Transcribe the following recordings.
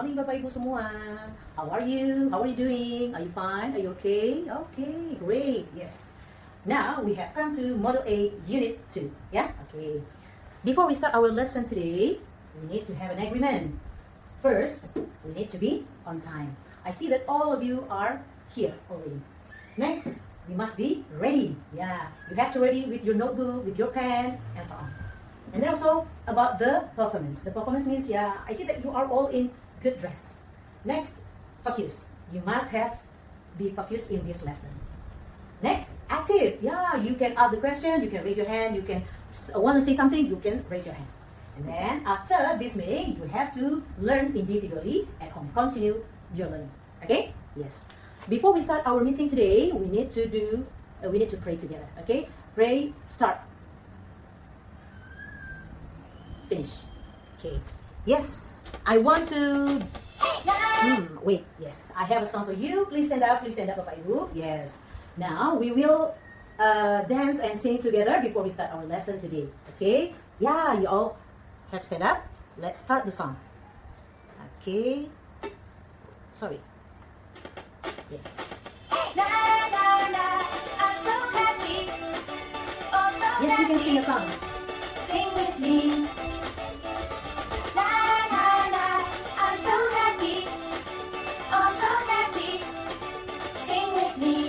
morning Bapak Ibu semua. How are you? How are you doing? Are you fine? Are you okay? Okay, great. Yes. Now we have come to Model A Unit 2. Yeah? Okay. Before we start our lesson today, we need to have an agreement. First, we need to be on time. I see that all of you are here already. Next, we must be ready. Yeah, you have to ready with your notebook, with your pen, and so on. And then also about the performance. The performance means, yeah, I see that you are all in good dress. Next, focus. You must be focused in this lesson. Next, active. Yeah, you can ask the question, you can raise your hand, you can want to say something, you can raise your hand. And then after this meeting, you have to learn individually at home. Continue your learning. Okay? Yes. Before we start our meeting today, we need to pray together. Okay? Pray, start. Finish. Okay. Yes, I want to. Wait. Yes, I have a song for you. Please stand up. Please stand up, Bapak Ibu. Yes. Now we will dance and sing together before we start our lesson today. Okay? Yeah, you all have stand up. Let's start the song. Okay. Sorry. Yes. Yes, you can sing a song. Sing with me. La la la, I'm so happy. Oh, so happy. Sing with me.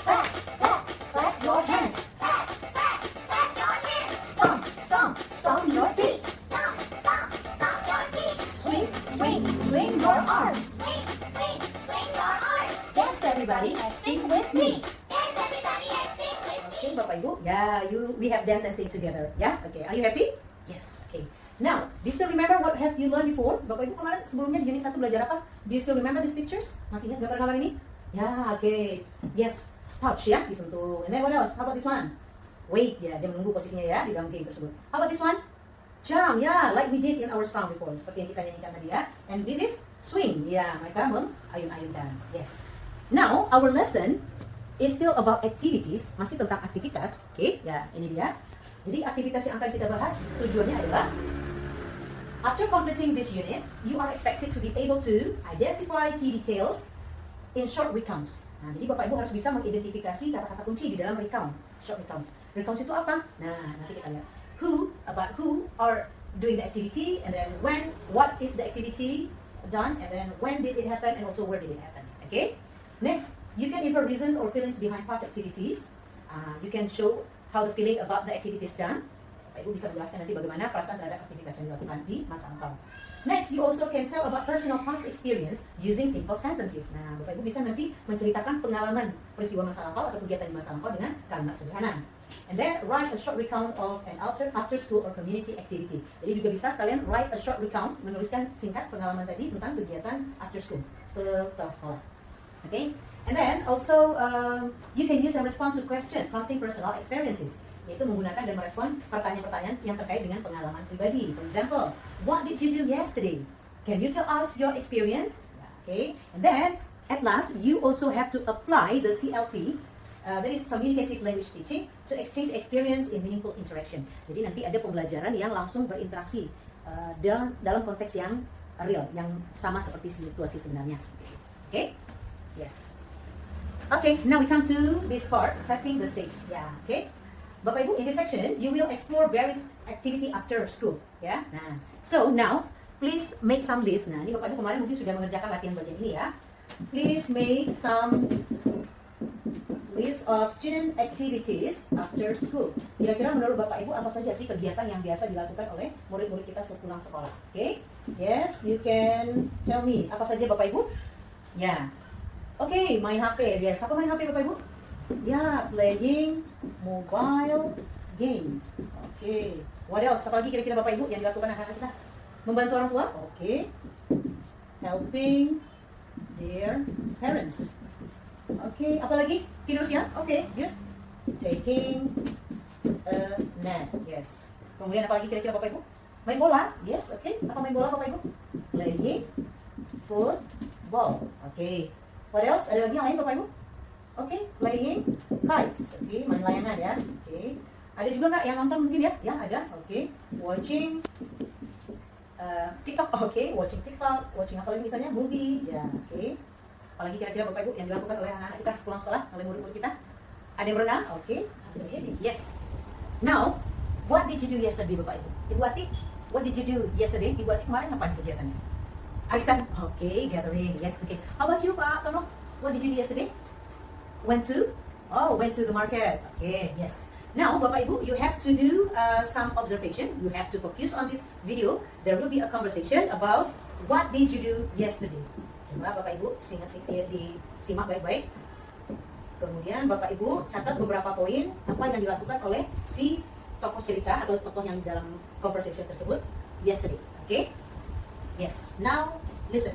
Clap, clap, clap your hands. Clap, clap, clap your hands. Stomp, stomp, stomp your feet. Stomp, stomp, stomp your feet. Swing, swing, swing your arms. Swing, swing, swing your arms. Dance everybody and sing with me. Dance everybody and sing with me. Okay, Bapak Ibu. Yeah, we have dance and sing together. Yeah, okay. Are you happy? Yes. Okay. Now, do you still remember what have you learned before? Bapak Ibu kemarin sebelumnya di unit 1 belajar apa? Do you still remember these pictures? Masih ingat gambar-gambar ini? Yeah, okay. Yes. Touch ya, disentuh. And then what else? How about this one? Wait, ya, dia menunggu posisinya ya di dalam game tersebut. How about this one? Jump, yeah, like we did in our song before. Seperti yang kita nyanyikan tadi ya. And this is swing. Ya, mereka mengayun-ayunkan. Yes. Now, our lesson is still about activities, masih tentang aktivitas. Oke, ya ini dia. Jadi aktivitas yang akan kita bahas tujuannya adalah after completing this unit, you are expected to be able to identify key details in short recounts. Nah, jadi Bapak Ibu harus bisa mengidentifikasi kata-kata kunci di dalam recount, short recounts. Recounts itu apa? Nah, nanti kita lihat. About who are doing the activity, and then when, what is the activity done, and then when did it happen, and also where did it happen. Okay? Next, you can infer reasons or feelings behind past activities. You can show how the feeling about the activities done. Bapak Ibu bisa menjelaskan nanti bagaimana perasaan terhadap aktivitas yang dilakukan di masa lampau. Next, you also can tell about personal past experience using simple sentences. Nah, Bapak Ibu bisa nanti menceritakan pengalaman peristiwa masa lampau atau kegiatan di masa lampau dengan kalimat sederhana. And then write a short recount of an after school or community activity. Jadi juga bisa sekalian write a short recount, menuliskan singkat pengalaman tadi tentang kegiatan after school, setelah sekolah. Okay? And then also you can use and respond to question prompting personal experiences, yaitu menggunakan dan merespon pertanyaan-pertanyaan yang terkait dengan pengalaman pribadi. For example, what did you do yesterday? Can you tell us your experience? Okay. And then at last, you also have to apply the CLT, that is communicative language teaching, to exchange experience in meaningful interaction. Jadi nanti ada pembelajaran yang langsung berinteraksi dalam konteks yang real, yang sama seperti situasi sebenarnya. Okay. Yes. Okay, now we come to this part, setting the stage. Yeah, okay. Bapak Ibu, in this section, you will explore various activity after school. Yeah. Nah, so now, please make some list. Nah, ini Bapak Ibu kemarin mungkin sudah mengerjakan latihan bagian ini ya. Please make some list of student activities after school. Kira-kira menurut Bapak Ibu apa saja sih kegiatan yang biasa dilakukan oleh murid-murid kita sepulang sekolah? Okay. Yes, you can tell me. Apa saja Bapak Ibu? Ya. Yeah. Okay, main HP. Yes, apa main HP Bapak Ibu? Ya, playing mobile game. Okay. What else? Apa lagi kira-kira Bapak Ibu yang dilakukan anak-anak kita? Membantu orang tua? Okay. Helping their parents. Okay, apa lagi? Tidur siang? Okay, good. Taking a nap. Yes. Kemudian apa lagi kira-kira Bapak Ibu? Main bola? Yes, okay. Apa main bola Bapak Ibu? Playing football. Okay. What else? Ada lagi yang lain Bapak Ibu? Okay, playing kites. Okay, main layangan ya. Okay. Ada juga nggak yang nonton mungkin ya? Ya ada. Okay. Watching TikTok, oke, watching TikTok, watching apa lagi misalnya, movie, ya, oke. Apalagi kira-kira Bapak Ibu yang dilakukan oleh anak-anak kita sepulang sekolah, oleh murid-murid kita. Ada yang berenang, oke. Yes. Now, what did you do yesterday, Bapak Ibu? Ibu Ati, what did you do yesterday? Ibu Ati kemarin ngapain kegiatannya? Arisan, oke, gathering, yes, oke. How about you, Pak Tono? What did you do yesterday? Went to the market. Okay, yes. Now, Bapak Ibu, you have to do some observation. You have to focus on this video. There will be a conversation about what did you do yesterday. Coba Bapak Ibu disimak baik-baik. Kemudian Bapak Ibu catat beberapa poin apa yang dilakukan oleh si tokoh cerita atau tokoh yang dalam conversation tersebut yesterday. Okay? Yes. Now, listen.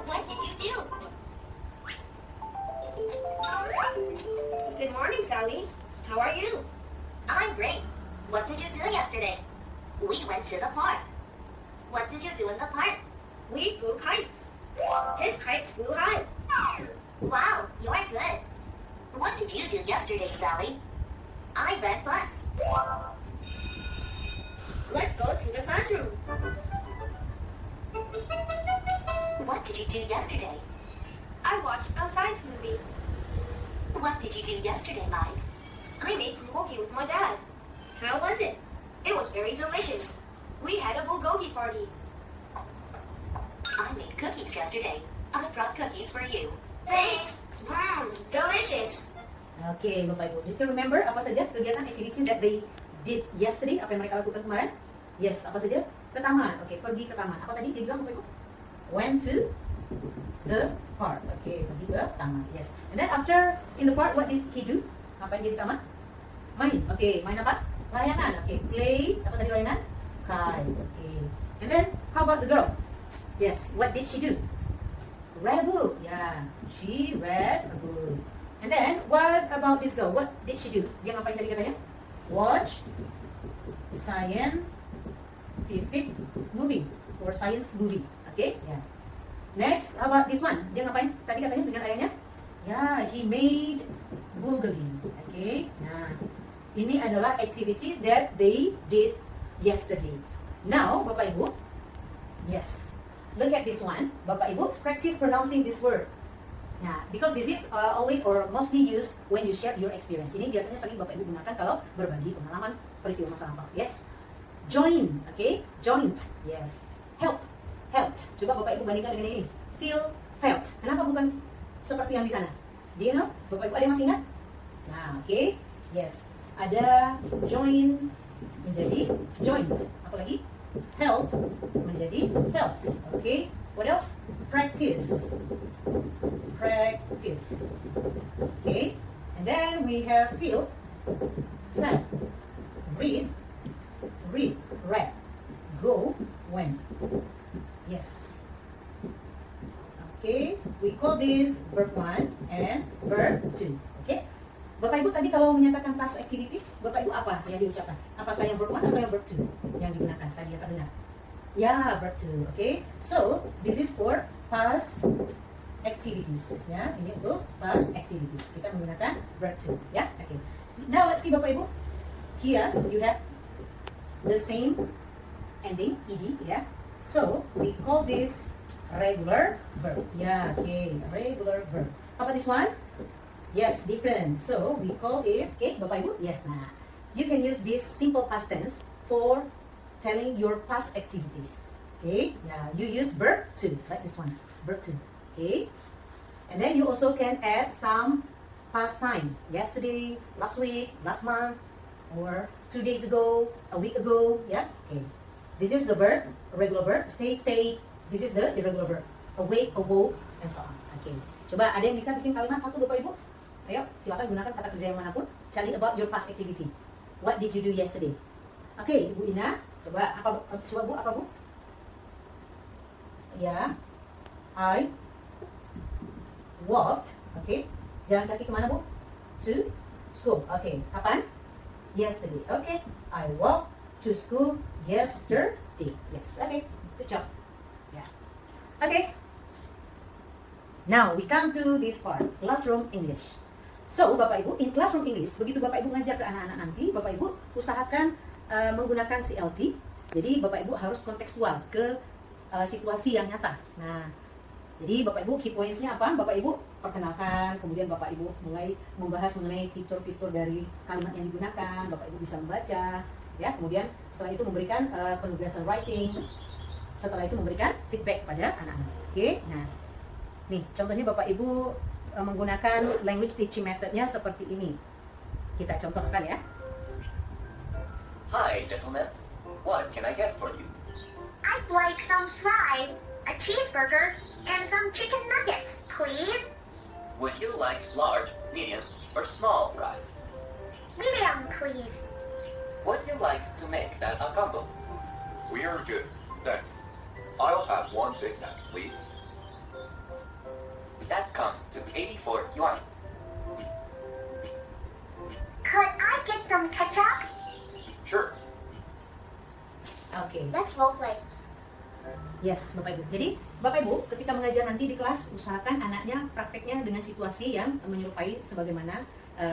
What did you do? Good morning, Sally. How are you? I'm great. What did you do yesterday? We went to the park. What did you do in the park? We flew kites. His kites flew high. Wow, you're good. What did you do yesterday, Sally? I read books. Let's go to the classroom. What did you do yesterday? I watched a science movie. What did you do yesterday, Mike? I made bulgogi with my dad. How was it? It was very delicious. We had a bulgogi party. I made cookies yesterday. I brought cookies for you. Thanks. Delicious. Oke, Bapak Ibu. Do you still remember apa saja kegiatan activity that they did yesterday? Apa yang mereka lakukan kemarin? Yes, apa saja? Ke taman. Oke, pergi ke taman. Apa tadi dia bilang, Bapak Ibu? Went to the park. Oke, pergi ke taman. Yes. And then after in the park, what did he do? Ngapain dia di taman? Main. Oke, main apa? Layangan. Oke, play. Apa tadi layangan? Kite. Oke. And then how about the girl? Yes, what did she do? Read a book. Yeah, she read a book. And then what about this girl? What did she do? Dia ngapain tadi katanya? Watch scientific movie or science movie. Okay, yeah. Next, how about this one? Dia ngapain tadi katanya dengan ayahnya? Yeah, he made bulgogi. Okay, nah ini adalah activities that they did yesterday. Now, Bapak Ibu, yes, look at this one. Bapak Ibu, practice pronouncing this word. Nah, because this is always or mostly used when you share your experience. Ini biasanya sering Bapak Ibu gunakan kalau berbagi pengalaman peristiwa masa lampau. Yes. Join, okay? Joint, yes. Help, helped. Coba Bapak Ibu bandingkan dengan ini. Feel, felt. Kenapa bukan seperti yang di sana? Do you know? Bapak Ibu ada yang masih ingat? Nah, okay. Yes. Ada join menjadi joint. Apa lagi? Help menjadi helped. Okay. What else? Practice. Practice. Okay. And then we have feel, felt, read, read, read, go, went. Yes. Okay. We call this verb 1 and verb 2. Okay. Bapak Ibu tadi kalau menyatakan past activities, Bapak Ibu apa yang diucapkan? Apakah yang verb 1 atau yang verb 2 yang digunakan tadi yang terdengar? Ya, verb 2. Okay. So, this is for past activities. Ya, ini untuk past activities. Kita menggunakan verb 2. Ya, okay. Now, let's see Bapak Ibu. Here, you have the same ending, ed, ya. So, we call this regular verb. Ya, okay. Regular verb. Apa this one? Yes, different. So, we call it, okay, Bapak Ibu? Yes, nah. You can use this simple past tense for telling your past activities. Okay, yeah, you use verb 2, like this one, verb 2. Okay, and then you also can add some past time. Yesterday, last week, last month, or 2 days ago, a week ago. Yeah, okay. This is the verb, regular verb. Stay, stayed. This is the irregular verb. Awake, awoke, and so on. Okay. Coba ada yang bisa bikin kalimat satu, Bapak Ibu? Ayo, silakan gunakan kata kerja yang manapun. Telling about your past activity. What did you do yesterday? Oke, Ibu Ina, coba Bu, apa Bu? Ya, I walked, oke. Jalan kaki kemana Bu? To school, oke. Kapan? Yesterday, oke. I walked to school yesterday. Yes, okay, good job. Yeah, okay. Now we come to this part, classroom English. So, Bapak Ibu, in classroom English, begitu Bapak Ibu ngajar ke anak-anak nanti, Bapak Ibu usahakan menggunakan CLT. Jadi, Bapak Ibu harus kontekstual ke situasi yang nyata. Nah, jadi Bapak Ibu key points-nya apa? Bapak Ibu perkenalkan, kemudian Bapak Ibu mulai membahas mengenai fitur-fitur dari kalimat yang digunakan, Bapak Ibu bisa membaca, ya. Kemudian setelah itu memberikan penugasan writing, setelah itu memberikan feedback pada anak-anak. Oke, nah, nih contohnya Bapak Ibu menggunakan language teaching methodnya seperti ini. Kita contohkan ya. Hi, gentlemen. What can I get for you? I'd like some fries, a cheeseburger, and some chicken nuggets, please. Would you like large, medium, or small fries? Medium, please. Would you like to make that a combo? We are good, thanks. I'll have one Big Mac, please. That comes to 84 yuan. Could I get some ketchup? Sure. Oke. Let's roleplay. Yes, Bapak Ibu. Jadi, Bapak Ibu, ketika mengajar nanti di kelas, usahakan anaknya prakteknya dengan situasi yang menyerupai sebagaimana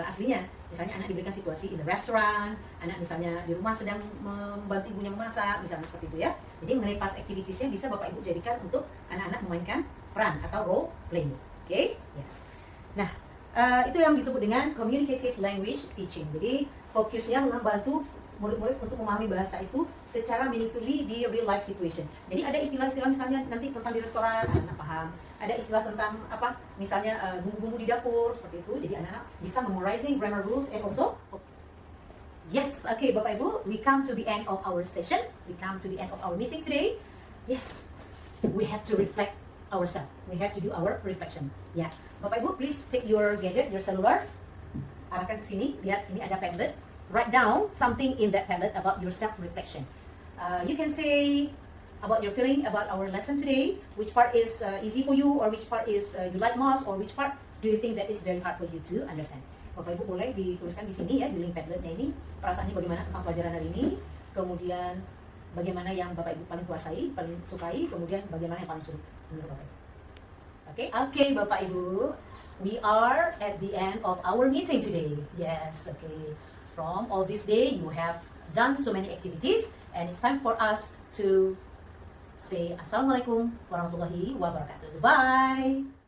aslinya. Misalnya anak diberikan situasi in the restaurant, anak misalnya di rumah sedang membantu ibunya memasak, misalnya seperti itu ya. Jadi mengenai past activities-nya bisa Bapak Ibu jadikan untuk anak-anak memainkan peran atau role playing. Oke? Yes. Nah, itu yang disebut dengan communicative language teaching. Jadi, fokusnya membantu murid-murid untuk memahami bahasa itu secara meaningfully di real life situation. Jadi ada istilah-istilah misalnya nanti tentang di restoran, anak paham. Ada istilah tentang apa? Misalnya bumbu-bumbu di dapur seperti itu. Jadi anak-anak bisa memorizing grammar rules and also yes, okay, Bapak Ibu, we come to the end of our session. We come to the end of our meeting today. Yes, we have to reflect ourselves. We have to do our reflection. Ya, Bapak Ibu, please take your gadget, your cellular, arahkan ke sini. Lihat, ini ada Padlet. Write down something in that Padlet about your self-reflection. You can say about your feeling about our lesson today, which part is easy for you, or which part is you like most, or which part do you think that is very hard for you to understand. Bapak Ibu boleh dituliskan di sini ya, di link Padletnya ini, perasaannya bagaimana tentang pelajaran hari ini, kemudian bagaimana yang Bapak Ibu paling kuasai, paling sukai, kemudian bagaimana yang paling sulit menurut Bapak Ibu. Okay, Bapak Ibu, we are at the end of our meeting today. Yes, okay. From all this day, you have done so many activities, and it's time for us to say Assalamualaikum warahmatullahi wabarakatuh. Bye.